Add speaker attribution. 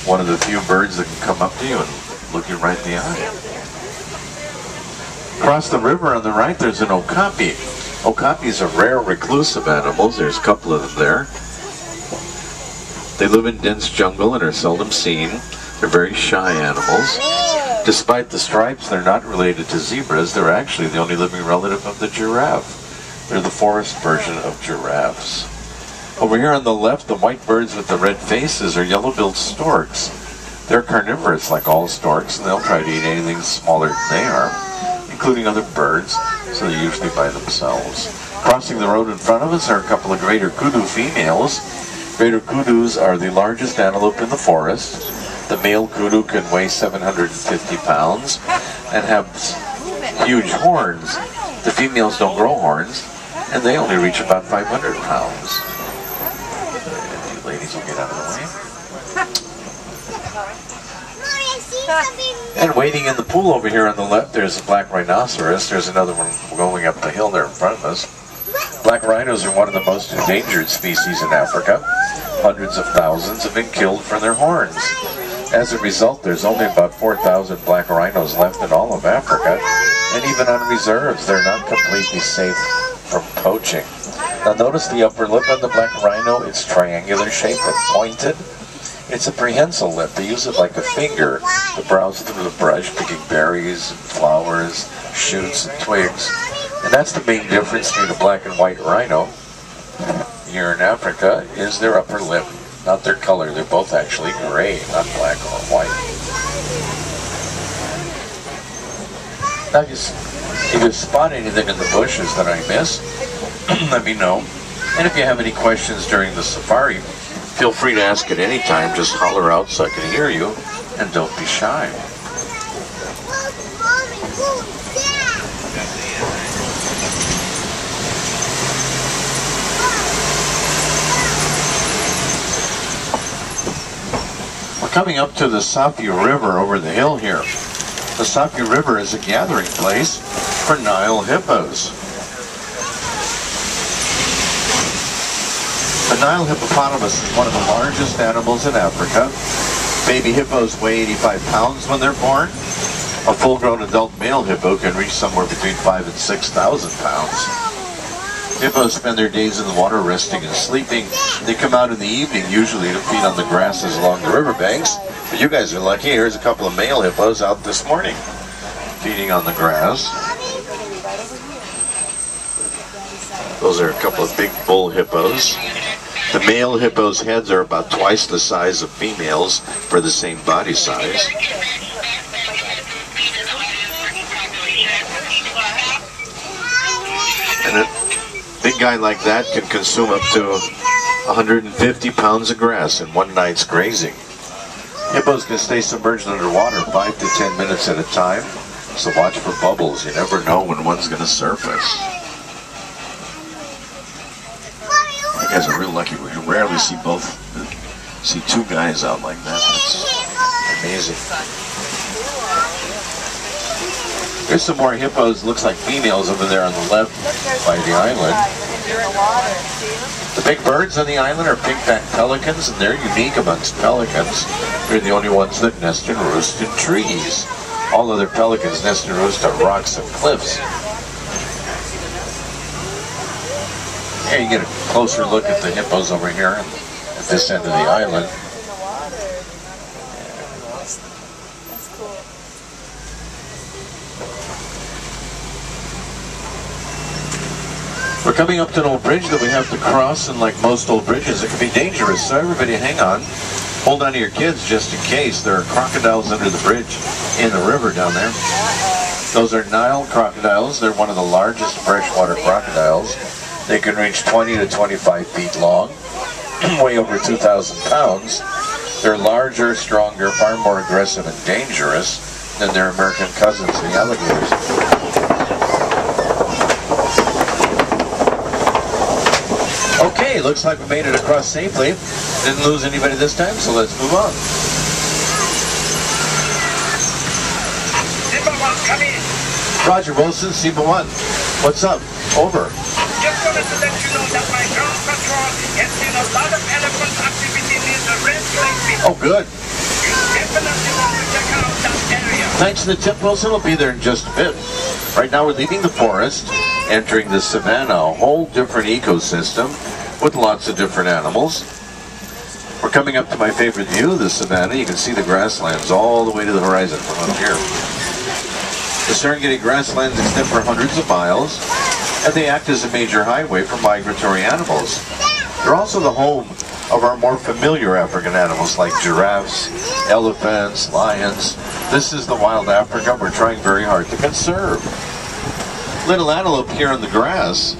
Speaker 1: One of the few birds that can come up to you and look you right in the eye. Across the river on the right, there's an okapi. Okapis are rare reclusive animals. There's a couple of them there. They live in dense jungle and are seldom seen. They're very shy animals. Despite the stripes, they're not related to zebras. They're actually the only living relative of the giraffe. They're the forest version of giraffes. Over here on the left, the white birds with the red faces are yellow-billed storks. They're carnivorous like all storks, and they'll try to eat anything smaller than they are, including other birds, so they're usually by themselves. Crossing the road in front of us are a couple of greater kudu females. Greater kudus are the largest antelope in the forest. The male kudu can weigh 750 pounds and have huge horns. The females don't grow horns, and they only reach about 500 pounds. And you ladies will get out of the way. And waiting in the pool over here on the left, there's a black rhinoceros. There's another one going up the hill there in front of us. Black rhinos are one of the most endangered species in Africa. Hundreds of thousands have been killed for their horns. As a result, there's only about 4,000 black rhinos left in all of Africa, and even on reserves, they're not completely safe from poaching. Now notice the upper lip on the black rhino. It's triangular shaped and pointed. It's a prehensile lip. They use it like a finger to browse through the brush, picking berries, and flowers, shoots, and twigs. And that's the main difference between a black and white rhino here in Africa, is their upper lip. Not their color, they're both actually gray, not black or white. Now if you spot anything in the bushes that I miss, let me know. And if you have any questions during the safari, feel free to ask at any time. Just holler out so I can hear you, and don't be shy. Coming up to the Safi River over the hill here. The Safi River is a gathering place for Nile hippos. The Nile hippopotamus is one of the largest animals in Africa. Baby hippos weigh 85 pounds when they're born. A full-grown adult male hippo can reach somewhere between 5,000 and 6,000 pounds. Hippos spend their days in the water resting and sleeping. They come out in the evening usually to feed on the grasses along the riverbanks. But you guys are lucky. Here's a couple of male hippos out this morning feeding on the grass. Those are a couple of big bull hippos. The male hippos' heads are about twice the size of females for the same body size. And a big guy like that can consume up to 150 pounds of grass in one night's grazing. Hippos can stay submerged underwater 5 to 10 minutes at a time, so watch for bubbles. You never know when one's going to surface. You guys are real lucky. We rarely see two guys out like that. That's amazing. There's some more hippos, looks like females over there on the left by the island. The big birds on the island are pink-backed pelicans, and they're unique amongst pelicans. They're the only ones that nest and roost in trees. All other pelicans nest and roost on rocks and cliffs. Here you get a closer look at the hippos over here at this end of the island. We're coming up to an old bridge that we have to cross, and like most old bridges, it can be dangerous, so everybody hang on. Hold on to your kids just in case. There are crocodiles under the bridge in the river down there. Those are Nile crocodiles. They're one of the largest freshwater crocodiles. They can reach 20 to 25 feet long, weigh over 2,000 pounds. They're larger, stronger, far more aggressive and dangerous than their American cousins, the alligators. Okay, looks like we made it across safely. Didn't lose anybody this time, so let's move on.
Speaker 2: Zebra 1, come in.
Speaker 1: Roger Wilson, Zebra 1. What's up? Over.
Speaker 2: Just wanted to let you know that my ground patrol has seen a lot of elephant activity near the Red Lake.
Speaker 1: Oh, good.
Speaker 2: definitely want to check out that area.
Speaker 1: Thanks to the tip, Wilson. We'll be there in just a bit. Right now we're leaving the forest, entering the savannah, a whole different ecosystem with lots of different animals. We're coming up to my favorite view, the savannah. You can see the grasslands all the way to the horizon from up here. The Serengeti grasslands extend for hundreds of miles, and they act as a major highway for migratory animals. They're also the home of our more familiar African animals like giraffes, elephants, lions. This is the wild Africa we're trying very hard to conserve. Little antelope here in the grass